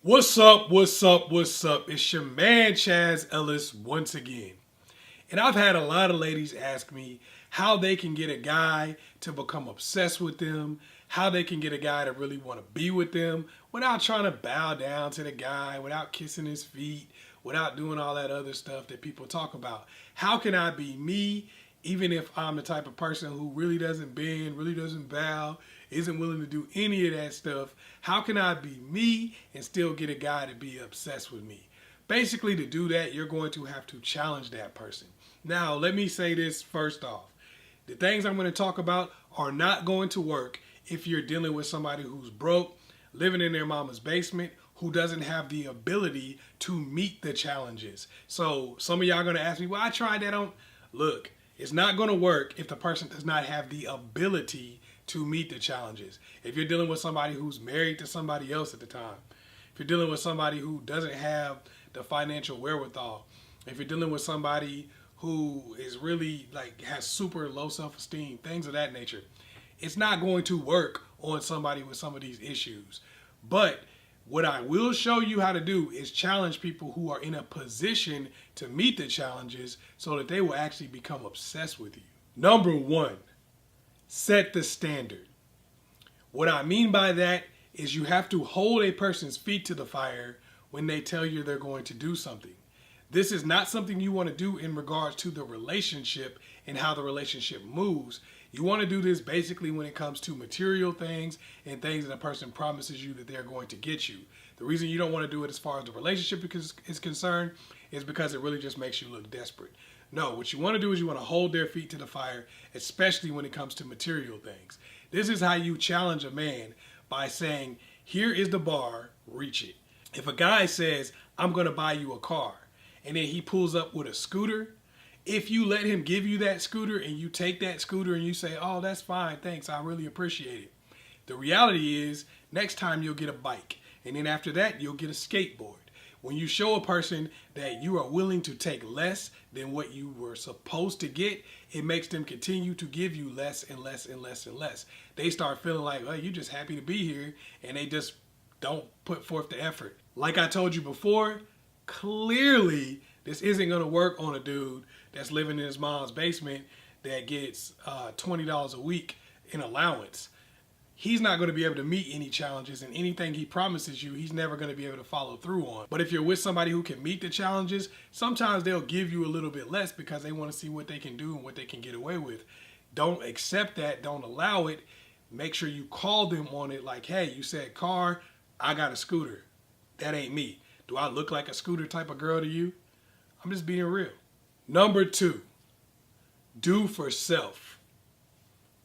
What's up? What's up? What's up? It's your man Chazz Ellis once again. And I've had a lot of ladies ask me how they can get a guy to become obsessed with them, how they can get a guy to really want to be with them without trying to bow down to the guy, without kissing his feet, without doing all that other stuff that people talk about. How can I be me even if I'm the type of person who really doesn't bend, really doesn't bow, isn't willing to do any of that stuff? How can I be me and still get a guy to be obsessed with me? Basically, to do that, you're going to have to challenge that person. Now, let me say this first off. The things I'm going to talk about are not going to work if you're dealing with somebody who's broke, living in their mama's basement, who doesn't have the ability to meet the challenges. So some of y'all are going to ask me, well, I tried that on. Look, it's not going to work if the person does not have the ability to meet the challenges. If you're dealing with somebody who's married to somebody else at the time, if you're dealing with somebody who doesn't have the financial wherewithal, if you're dealing with somebody who is really has super low self-esteem, things of that nature, it's not going to work on somebody with some of these issues. But what I will show you how to do is challenge people who are in a position to meet the challenges so that they will actually become obsessed with you. Number one, set the standard. What I mean by that is you have to hold a person's feet to the fire when they tell you they're going to do something. This is not something you want to do in regards to the relationship and how the relationship moves. You want to do this basically when it comes to material things and things that a person promises you that they're going to get you. The reason you don't want to do it as far as the relationship is concerned is because it really just makes you look desperate. No, what you want to do is you want to hold their feet to the fire, especially when it comes to material things. This is how you challenge a man, by saying, here is the bar, reach it. If a guy says, I'm going to buy you a car, and then he pulls up with a scooter, if you let him give you that scooter and you take that scooter and you say, oh, that's fine, thanks, I really appreciate it. The reality is, next time you'll get a bike. And then after that, you'll get a skateboard. When you show a person that you are willing to take less than what you were supposed to get, it makes them continue to give you less and less and less and less. They start feeling like, oh, you're just happy to be here, and they just don't put forth the effort. Like I told you before, clearly this isn't going to work on a dude that's living in his mom's basement that gets $20 a week in allowance. He's not going to be able to meet any challenges, and anything he promises you, he's never going to be able to follow through on. But if you're with somebody who can meet the challenges, sometimes they'll give you a little bit less because they want to see what they can do and what they can get away with. Don't accept that. Don't allow it. Make sure you call them on it like, hey, you said car, I got a scooter. That ain't me. Do I look like a scooter type of girl to you? I'm just being real. Number two, do for self.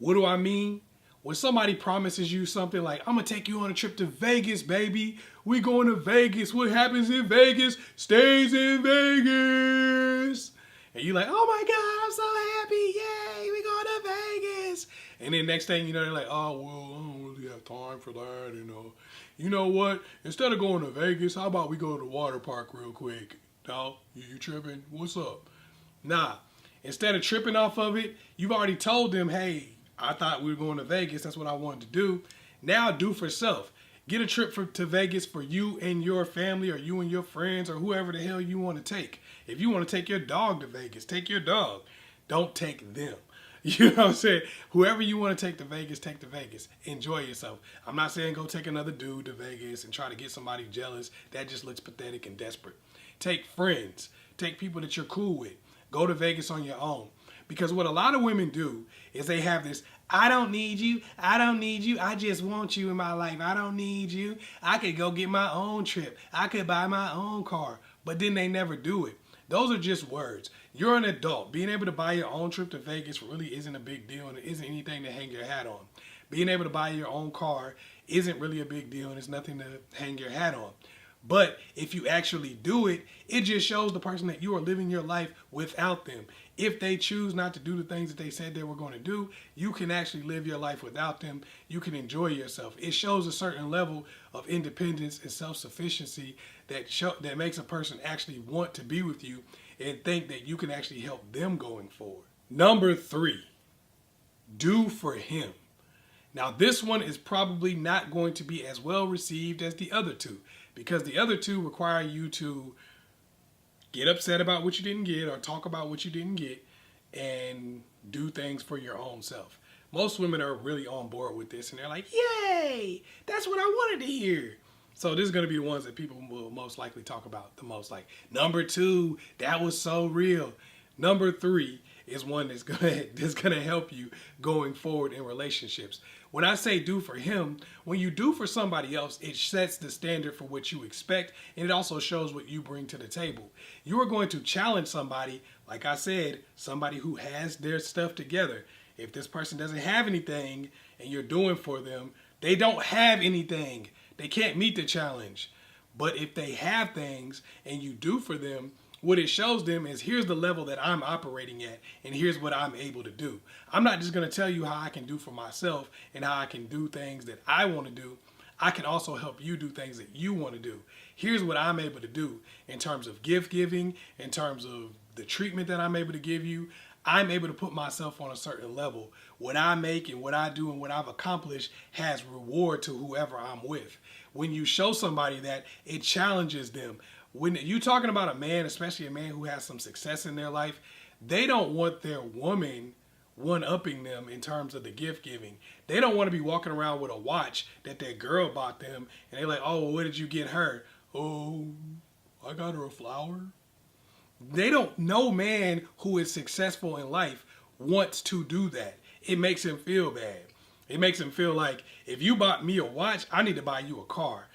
What do I mean? When somebody promises you something like, I'm going to take you on a trip to Vegas, baby. We going to Vegas. What happens in Vegas stays in Vegas. And you're like, oh my God, I'm so happy. Yay, we going to Vegas. And then next thing you know, they're like, oh, well, I don't really have time for that, You know what? Instead of going to Vegas, how about we go to the water park real quick? No, you tripping? What's up? Nah, instead of tripping off of it, you've already told them, hey, I thought we were going to Vegas. That's what I wanted to do. Now do for self. Get a trip to Vegas for you and your family, or you and your friends, or whoever the hell you want to take. If you want to take your dog to Vegas, take your dog. Don't take them. You know what I'm saying? Whoever you want to take to Vegas, take to Vegas. Enjoy yourself. I'm not saying go take another dude to Vegas and try to get somebody jealous. That just looks pathetic and desperate. Take friends. Take people that you're cool with. Go to Vegas on your own. Because what a lot of women do is they have this, I don't need you, I just want you in my life, I don't need you, I could go get my own trip, I could buy my own car, but then they never do it. Those are just words. You're an adult. Being able to buy your own trip to Vegas really isn't a big deal, and it isn't anything to hang your hat on. Being able to buy your own car isn't really a big deal, and it's nothing to hang your hat on. But if you actually do it, it just shows the person that you are living your life without them. If they choose not to do the things that they said they were going to do, you can actually live your life without them. You can enjoy yourself. It shows a certain level of independence and self-sufficiency that makes a person actually want to be with you and think that you can actually help them going forward. Number three, do for him. Now, this one is probably not going to be as well received as the other two. because the other two require you to get upset about what you didn't get or talk about what you didn't get and do things for your own self. Most women are really on board with this and they're like, yay, that's what I wanted to hear. So this is going to be the ones that people will most likely talk about the most. Like, number 2, that was so real. Number 3 is one that's gonna help you going forward in relationships. When I say do for him, when you do for somebody else, it sets the standard for what you expect, and it also shows what you bring to the table. You are going to challenge somebody, like I said, somebody who has their stuff together. If this person doesn't have anything and you're doing for them, they don't have anything. They can't meet the challenge. But if they have things and you do for them, what it shows them is, here's the level that I'm operating at, and here's what I'm able to do. I'm not just going to tell you how I can do for myself and how I can do things that I want to do. I can also help you do things that you want to do. Here's what I'm able to do in terms of gift giving, in terms of the treatment that I'm able to give you. I'm able to put myself on a certain level. What I make and what I do and what I've accomplished has reward to whoever I'm with. When you show somebody that, it challenges them. When you're talking about a man, especially a man who has some success in their life, they don't want their woman one-upping them in terms of the gift giving. They don't want to be walking around with a watch that their girl bought them, and they're like, oh, well, what did you get her? Oh, I got her a flower. They don't know man who is successful in life wants to do that. It makes him feel bad. It makes him feel like, if you bought me a watch, I need to buy you a car.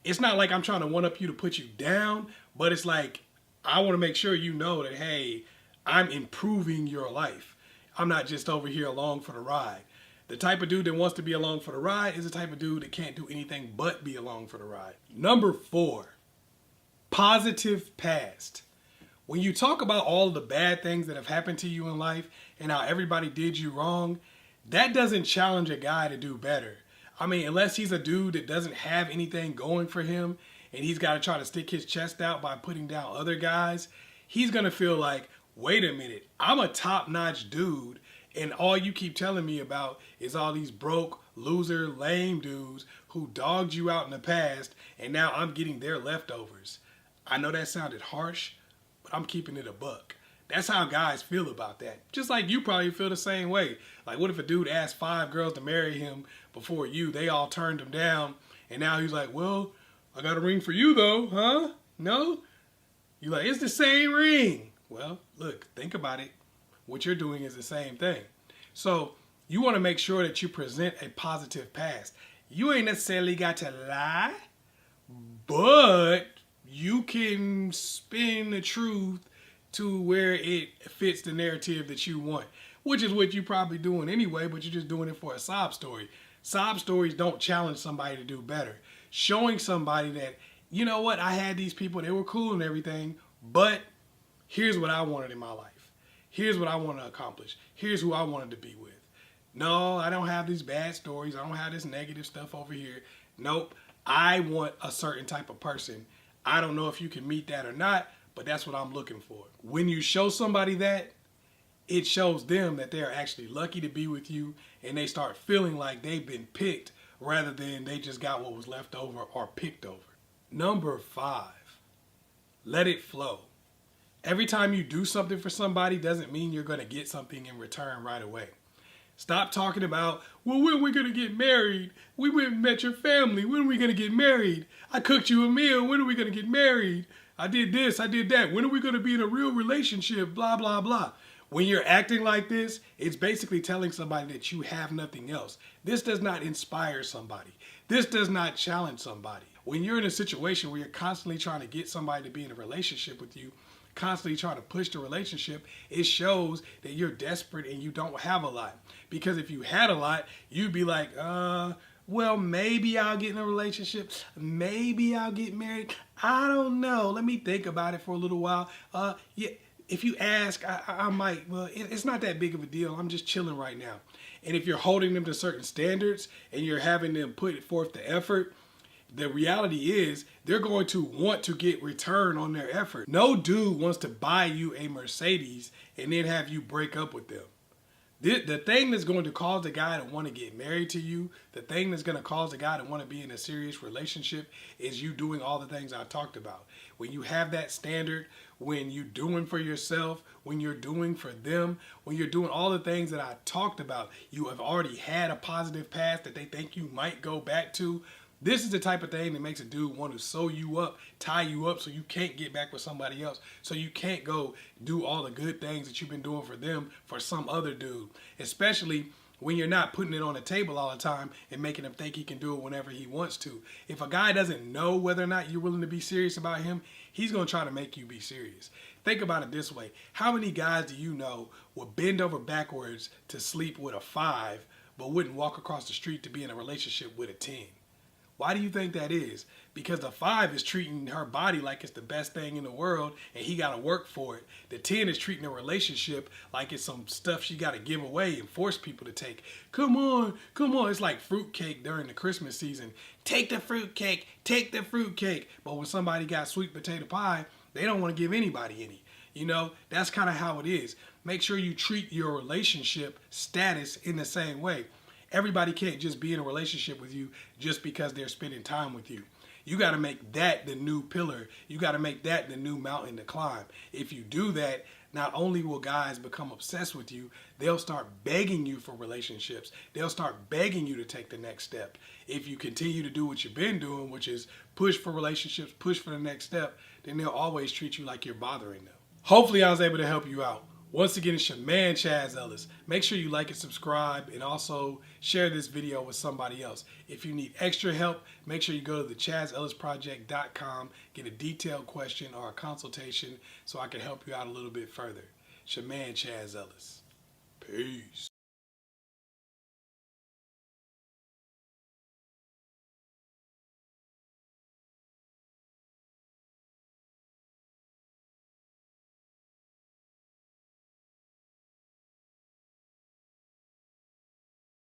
It's not like I'm trying to one-up you to put you down, but it's like, I want to make sure you know that, hey, I'm improving your life. I'm not just over here along for the ride. The type of dude that wants to be along for the ride is the type of dude that can't do anything but be along for the ride. Number 4, positive past. When you talk about all of the bad things that have happened to you in life and how everybody did you wrong, that doesn't challenge a guy to do better. I mean, unless he's a dude that doesn't have anything going for him and he's got to try to stick his chest out by putting down other guys, he's going to feel like, wait a minute, I'm a top-notch dude and all you keep telling me about is all these broke, loser, lame dudes who dogged you out in the past, and now I'm getting their leftovers. I know that sounded harsh, but I'm keeping it a buck. That's how guys feel about that. Just like you probably feel the same way. Like, what if a dude asked 5 girls to marry him before you? They all turned him down. And now he's like, well, I got a ring for you though, huh? No? You're like, it's the same ring. Well, look, think about it. What you're doing is the same thing. So you want to make sure that you present a positive past. You ain't necessarily got to lie, but you can spin the truth to where it fits the narrative that you want, which is what you're probably doing anyway, but you're just doing it for a sob story. Sob stories don't challenge somebody to do better. Showing somebody that, you know what, I had these people, they were cool and everything, but here's what I wanted in my life. Here's what I want to accomplish. Here's who I wanted to be with. No, I don't have these bad stories. I don't have this negative stuff over here. Nope. I want a certain type of person. I don't know if you can meet that or not, but that's what I'm looking for. When you show somebody that, it shows them that they're actually lucky to be with you, and they start feeling like they've been picked rather than they just got what was left over or picked over. Number 5, let it flow. Every time you do something for somebody doesn't mean you're going to get something in return right away. Stop talking about, well, when are we going to get married? We went and met your family. When are we going to get married? I cooked you a meal. When are we going to get married? I did this, I did that. When are we going to be in a real relationship? Blah, blah, blah. When you're acting like this, it's basically telling somebody that you have nothing else. This does not inspire somebody. This does not challenge somebody. When you're in a situation where you're constantly trying to get somebody to be in a relationship with you, constantly trying to push the relationship, it shows that you're desperate and you don't have a lot. Because if you had a lot, you'd be like, well, maybe I'll get in a relationship. Maybe I'll get married. I don't know. Let me think about it for a little while. Yeah, if you ask, I might. Well, it's not that big of a deal. I'm just chilling right now. And if you're holding them to certain standards and you're having them put forth the effort, the reality is they're going to want to get return on their effort. No dude wants to buy you a Mercedes and then have you break up with them. The thing that's going to cause the guy to want to get married to you, the thing that's going to cause the guy to want to be in a serious relationship is you doing all the things I talked about. When you have that standard, when you're doing for yourself, when you're doing for them, when you're doing all the things that I talked about, you have already had a positive past that they think you might go back to. This is the type of thing that makes a dude want to sew you up, tie you up so you can't get back with somebody else. So you can't go do all the good things that you've been doing for them for some other dude. Especially when you're not putting it on the table all the time and making him think he can do it whenever he wants to. If a guy doesn't know whether or not you're willing to be serious about him, he's going to try to make you be serious. Think about it this way. How many guys do you know would bend over backwards to sleep with a 5 but wouldn't walk across the street to be in a relationship with a 10? Why do you think that is? Because the 5 is treating her body like it's the best thing in the world and he got to work for it. The 10 is treating a relationship like it's some stuff she got to give away and force people to take. Come on, come on. It's like fruitcake during the Christmas season. Take the fruitcake, take the fruitcake. But when somebody got sweet potato pie, they don't want to give anybody any. You know, that's kind of how it is. Make sure you treat your relationship status in the same way. Everybody can't just be in a relationship with you just because they're spending time with you. You got to make that the new pillar. You got to make that the new mountain to climb. If you do that, not only will guys become obsessed with you, they'll start begging you for relationships. They'll start begging you to take the next step. If you continue to do what you've been doing, which is push for relationships, push for the next step, then they'll always treat you like you're bothering them. Hopefully I was able to help you out. Once again, it's your man, Chazz Ellis. Make sure you like and subscribe and also share this video with somebody else. If you need extra help, make sure you go to the ChazzEllisProject.com, get a detailed question or a consultation so I can help you out a little bit further. It's your man, Chazz Ellis. Peace.